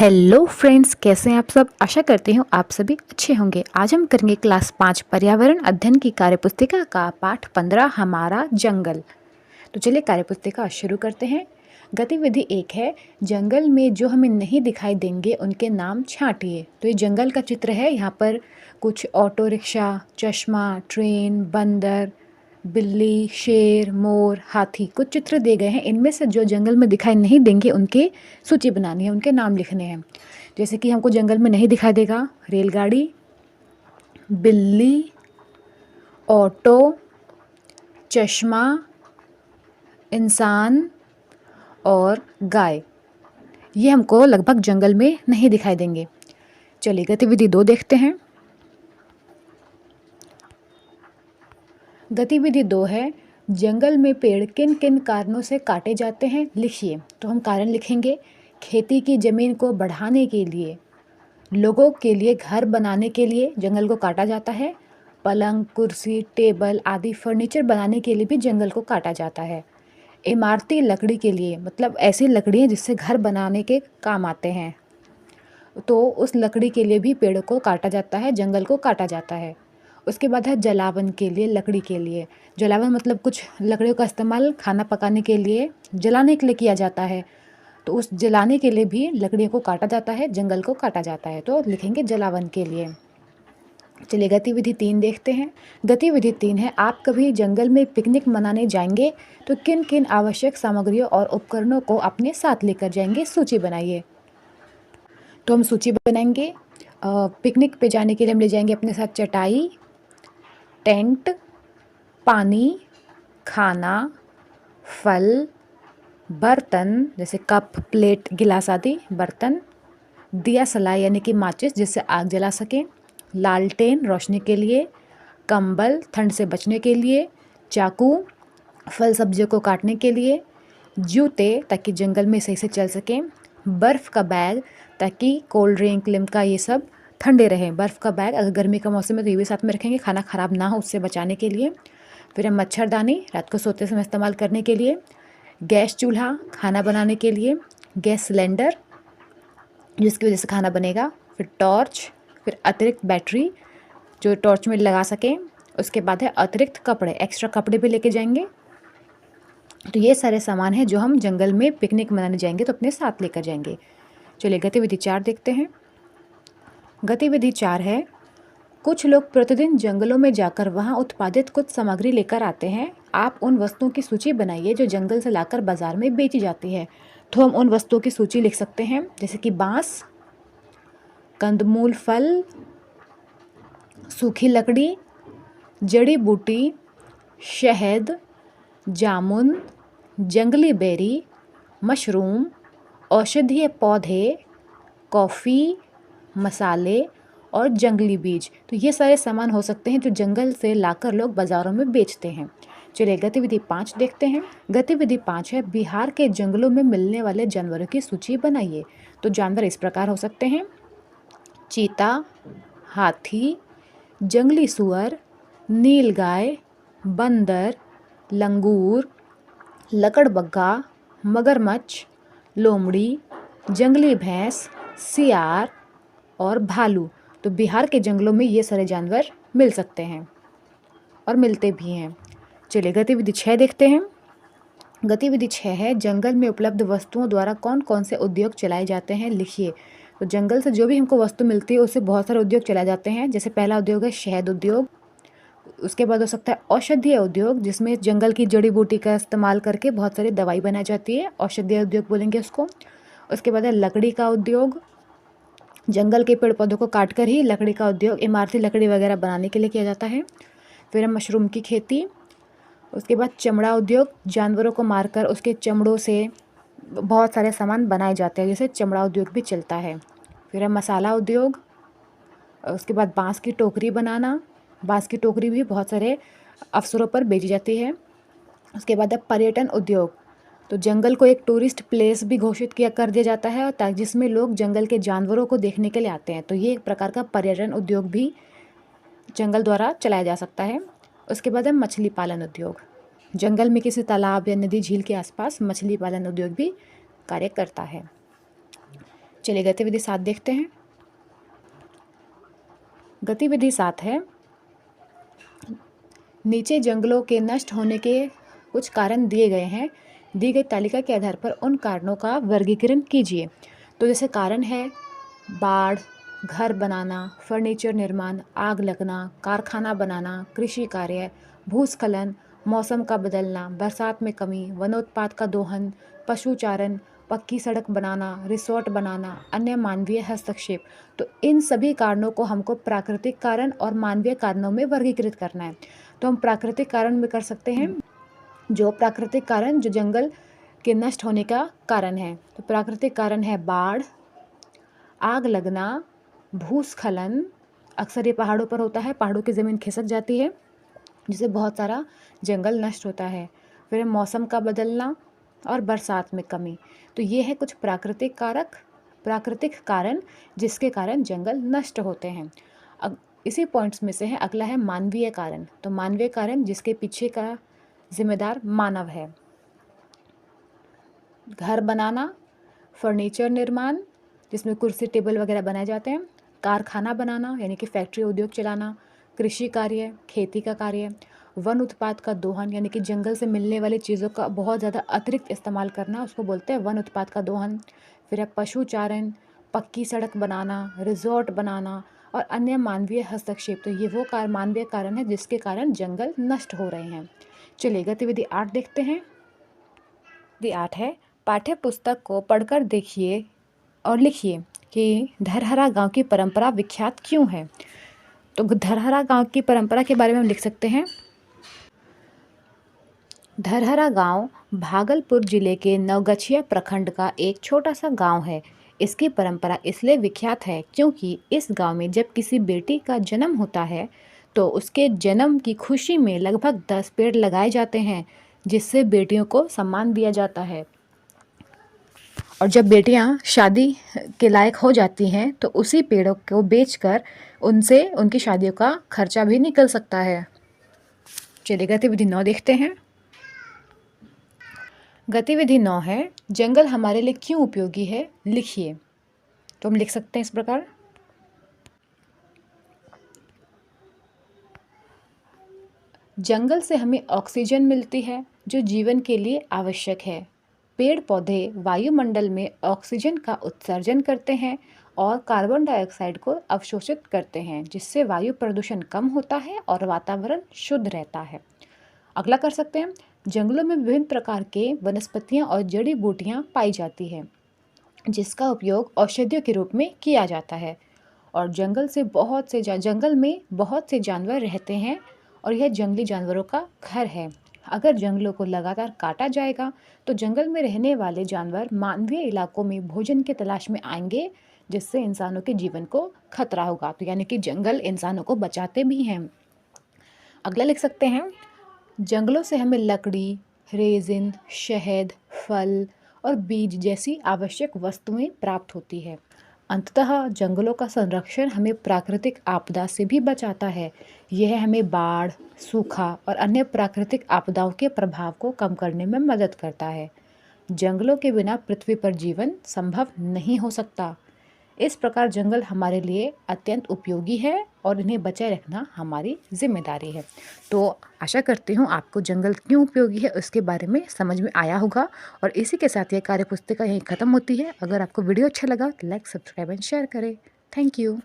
Hello friends, कैसे हैं आप सब। आशा करती हूँ आप सभी अच्छे होंगे। आज हम करेंगे क्लास 5 पर्यावरण अध्ययन की कार्यपुस्तिका का पाठ 15 हमारा जंगल। तो चलिए कार्यपुस्तिका शुरू करते हैं। गतिविधि 1 है, जंगल में जो हमें नहीं दिखाई देंगे उनके नाम छांटिए। तो ये जंगल का चित्र है। यहाँ पर कुछ ऑटो रिक्शा, चश्मा, ट्रेन, बंदर, बिल्ली, शेर, मोर, हाथी कुछ चित्र दिए गए हैं। इनमें से जो जंगल में दिखाई नहीं देंगे उनकी सूची बनानी है, उनके नाम लिखने हैं। जैसे कि हमको जंगल में नहीं दिखाई देगा रेलगाड़ी, बिल्ली, ऑटो, चश्मा, इंसान और गाय। ये हमको लगभग जंगल में नहीं दिखाई देंगे। चलिए गतिविधि 2 देखते हैं। गतिविधि 2 है, जंगल में पेड़ किन किन कारणों से काटे जाते हैं लिखिए। तो हम कारण लिखेंगे। खेती की ज़मीन को बढ़ाने के लिए, लोगों के लिए घर बनाने के लिए जंगल को काटा जाता है। पलंग, कुर्सी, टेबल आदि फर्नीचर बनाने के लिए भी जंगल को काटा जाता है। इमारती लकड़ी के लिए, मतलब ऐसी लकड़ियाँ जिससे घर बनाने के काम आते हैं, तो उस लकड़ी के लिए भी पेड़ को काटा जाता है, जंगल को काटा जाता है। उसके बाद है जलावन के लिए, लकड़ी के लिए। जलावन मतलब कुछ लकड़ियों का इस्तेमाल खाना पकाने के लिए, जलाने के लिए किया जाता है। तो उस जलाने के लिए भी लकड़ियों को काटा जाता है, जंगल को काटा जाता है। तो लिखेंगे जलावन के लिए। चलिए गतिविधि 3 देखते हैं। गतिविधि 3 है, आप कभी जंगल में पिकनिक मनाने जाएंगे तो किन किन आवश्यक सामग्रियों और उपकरणों को अपने साथ लेकर जाएंगे, सूची बनाइए। तो हम सूची बनाएंगे। पिकनिक पे जाने के लिए हम ले जाएंगे अपने साथ चटाई, टेंट, पानी, खाना, फल, बर्तन जैसे कप, प्लेट, गिलास आदि बर्तन, दिया सलाई यानी कि माचिस जिससे आग जला सकें, लालटेन रोशनी के लिए, कंबल ठंड से बचने के लिए, चाकू फल सब्जियों को काटने के लिए, जूते ताकि जंगल में सही से चल सकें, बर्फ़ का बैग ताकि कोल्ड ड्रिंक, लिम्का ये सब ठंडे रहें। बर्फ़ का बैग अगर गर्मी का मौसम है तो ये भी साथ में रखेंगे, खाना ख़राब ना हो उससे बचाने के लिए। फिर हम मच्छरदानी रात को सोते समय इस्तेमाल करने के लिए, गैस चूल्हा खाना बनाने के लिए, गैस सिलेंडर जिसकी वजह से खाना बनेगा, फिर टॉर्च, फिर अतिरिक्त बैटरी जो टॉर्च में लगा सकें। उसके बाद है अतिरिक्त कपड़े, एक्स्ट्रा कपड़े भी लेके जाएंगे। तो ये सारे सामान हैं जो हम जंगल में पिकनिक मनाने जाएंगे तो अपने साथ लेकर जाएंगे। चलिए गतिविधि 4 देखते हैं। गतिविधि 4 है, कुछ लोग प्रतिदिन जंगलों में जाकर वहां उत्पादित कुछ सामग्री लेकर आते हैं। आप उन वस्तुओं की सूची बनाइए जो जंगल से लाकर बाजार में बेची जाती है। तो हम उन वस्तुओं की सूची लिख सकते हैं, जैसे कि बांस, कंदमूल फल, सूखी लकड़ी, जड़ी बूटी, शहद, जामुन, जंगली बेरी, मशरूम, औषधीय पौधे, कॉफ़ी, मसाले और जंगली बीज। तो ये सारे सामान हो सकते हैं जो जंगल से लाकर लोग बाज़ारों में बेचते हैं। चलिए गतिविधि 5 देखते हैं। गतिविधि 5 है, बिहार के जंगलों में मिलने वाले जानवरों की सूची बनाइए। तो जानवर इस प्रकार हो सकते हैं, चीता, हाथी, जंगली सुअर, नीलगाय, बंदर, लंगूर, लकड़बग्गा, मगरमच्छ, लोमड़ी, जंगली भैंस, सियार और भालू। तो बिहार के जंगलों में ये सारे जानवर मिल सकते हैं और मिलते भी हैं। चलिए गतिविधि 6 देखते हैं। गतिविधि 6 है, जंगल में उपलब्ध वस्तुओं द्वारा कौन कौन से उद्योग चलाए जाते हैं लिखिए। तो जंगल से जो भी हमको वस्तु मिलती है उससे बहुत सारे उद्योग चलाए जाते हैं। जैसे पहला उद्योग है शहद उद्योग, उसके बाद हो सकता है औषधीय उद्योग जिसमें जंगल की जड़ी बूटी का इस्तेमाल करके बहुत सारी दवाई बनाई जाती है, औषधीय उद्योग बोलेंगे उसको। उसके बाद है लकड़ी का उद्योग, जंगल के पेड़ पौधों को काट कर ही लकड़ी का उद्योग, इमारती लकड़ी वगैरह बनाने के लिए किया जाता है। फिर है मशरूम की खेती। उसके बाद चमड़ा उद्योग, जानवरों को मारकर उसके चमड़ों से बहुत सारे सामान बनाए जाते हैं, जैसे चमड़ा उद्योग भी चलता है। फिर है मसाला उद्योग। उसके बाद बांस की टोकरी बनाना, बांस की टोकरी भी बहुत सारे अवसरों पर बेची जाती है। उसके बाद है पर्यटन उद्योग। तो जंगल को एक टूरिस्ट प्लेस भी घोषित किया कर दिया जाता है ताकि जिसमें लोग जंगल के जानवरों को देखने के लिए आते हैं। तो ये एक प्रकार का पर्यटन उद्योग भी जंगल द्वारा चलाया जा सकता है। उसके बाद है मछली पालन उद्योग, जंगल में किसी तालाब या नदी झील के आसपास मछली पालन उद्योग भी कार्य करता है। चलिए गतिविधि 7 देखते हैं। गतिविधि 7 है, नीचे जंगलों के नष्ट होने के कुछ कारण दिए गए हैं। दी गई तालिका के आधार पर उन कारणों का वर्गीकरण कीजिए। तो जैसे कारण है बाढ़, घर बनाना, फर्नीचर निर्माण, आग लगना, कारखाना बनाना, कृषि कार्य, भूस्खलन, मौसम का बदलना, बरसात में कमी, वनोत्पाद का दोहन, पशुचारण, पक्की सड़क बनाना, रिसोर्ट बनाना, अन्य मानवीय हस्तक्षेप। तो इन सभी कारणों को हमको प्राकृतिक कारण और मानवीय कारणों में वर्गीकृत करना है। तो हम प्राकृतिक कारण में कर सकते हैं, जो प्राकृतिक कारण जो जंगल के नष्ट होने का कारण है। तो प्राकृतिक कारण है बाढ़, आग लगना, भूस्खलन, अक्सर ये पहाड़ों पर होता है, पहाड़ों की ज़मीन खिसक जाती है जिससे बहुत सारा जंगल नष्ट होता है। फिर मौसम का बदलना और बरसात में कमी। तो ये है कुछ प्राकृतिक कारण जिसके कारण जंगल नष्ट होते हैं। अब इसी पॉइंट्स में से है अगला है मानवीय कारण। तो मानवीय कारण जिसके पीछे का जिम्मेदार मानव है। घर बनाना, फर्नीचर निर्माण जिसमें कुर्सी टेबल वगैरह बनाए जाते हैं, कारखाना बनाना यानी कि फैक्ट्री उद्योग चलाना, कृषि कार्य, खेती का कार्य, वन उत्पाद का दोहन यानी कि जंगल से मिलने वाली चीज़ों का बहुत ज़्यादा अतिरिक्त इस्तेमाल करना, उसको बोलते हैं वन उत्पाद का दोहन। फिर है पशुचारण, पक्की सड़क बनाना, रिजॉर्ट बनाना और अन्य मानवीय हस्तक्षेप। तो ये वो मानवीय कारण है जिसके कारण जंगल नष्ट हो रहे हैं। चलिए गतिविधि 8 देखते हैं। गतिविधि 8 है, पाठ्य पुस्तक को पढ़कर देखिए और लिखिए कि धरहरा गांव की परंपरा विख्यात क्यों है। तो धरहरा गांव की परंपरा के बारे में हम लिख सकते हैं। धरहरा गांव भागलपुर जिले के नवगछिया प्रखंड का एक छोटा सा गांव है। इसकी परंपरा इसलिए विख्यात है क्योंकि इस गांव में जब किसी बेटी का जन्म होता है तो उसके जन्म की खुशी में लगभग 10 पेड़ लगाए जाते हैं, जिससे बेटियों को सम्मान दिया जाता है। और जब बेटियां शादी के लायक हो जाती हैं तो उसी पेड़ों को बेचकर उनसे उनकी शादियों का खर्चा भी निकल सकता है। चलिए गतिविधि 9 देखते हैं। गतिविधि 9 है, जंगल हमारे लिए क्यों उपयोगी है, लिखिए। तो हम लिख सकते हैं इस प्रकार। जंगल से हमें ऑक्सीजन मिलती है जो जीवन के लिए आवश्यक है। पेड़ पौधे वायुमंडल में ऑक्सीजन का उत्सर्जन करते हैं और कार्बन डाइऑक्साइड को अवशोषित करते हैं, जिससे वायु प्रदूषण कम होता है और वातावरण शुद्ध रहता है। अगला कर सकते हैं, जंगलों में विभिन्न प्रकार के वनस्पतियां और जड़ी बूटियां पाई जाती है जिसका उपयोग औषधियों के रूप में किया जाता है। और जंगल में बहुत से जानवर रहते हैं और यह जंगली जानवरों का घर है। अगर जंगलों को लगातार काटा जाएगा तो जंगल में रहने वाले जानवर मानवीय इलाकों में भोजन की तलाश में आएंगे, जिससे इंसानों के जीवन को खतरा होगा। तो यानी कि जंगल इंसानों को बचाते भी हैं। अगला लिख सकते हैं, जंगलों से हमें लकड़ी, रेजिन, शहद, फल और बीज जैसी आवश्यक वस्तुएं प्राप्त होती है। अंततः जंगलों का संरक्षण हमें प्राकृतिक आपदा से भी बचाता है। यह हमें बाढ़, सूखा और अन्य प्राकृतिक आपदाओं के प्रभाव को कम करने में मदद करता है। जंगलों के बिना पृथ्वी पर जीवन संभव नहीं हो सकता। इस प्रकार जंगल हमारे लिए अत्यंत उपयोगी है और इन्हें बचाए रखना हमारी जिम्मेदारी है। तो आशा करती हूँ आपको जंगल क्यों उपयोगी है उसके बारे में समझ में आया होगा। और इसी के साथ ये कार्यपुस्तिका यहीं ख़त्म होती है। अगर आपको वीडियो अच्छा लगा तो लाइक, सब्सक्राइब एंड शेयर करें। Thank you.